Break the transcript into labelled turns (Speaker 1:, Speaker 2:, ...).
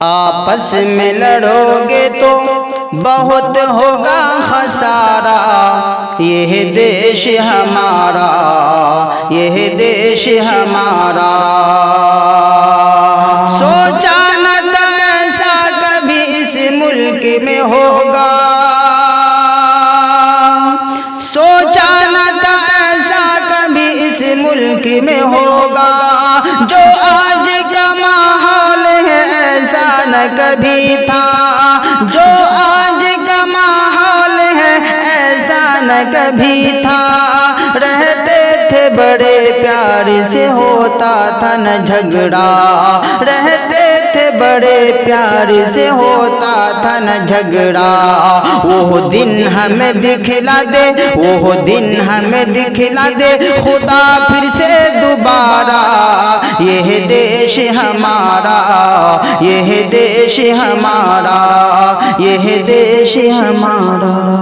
Speaker 1: आपस में लड़ोगे तो बहुत होगा खसारा। यह देश हमारा, यह देश हमारा। सोचा न था ऐसा कभी इस मुल्क में होगा, सोचा न था ऐसा कभी इस मुल्क में होगा। जो आज का माहौल है ऐसा न कभी था, जो आज का माहौल है ऐसा न कभी था। रहते थे बड़े प्यार से, होता था न झगड़ा। रहते थे बड़े प्यार से, होता था न झगड़ा। वो दिन हमें दिखला दे, वो दिन हमें दिखला दे खुदा फिर से दोबारा। यह देश हमारा, यह देश हमारा, यह देश हमारा।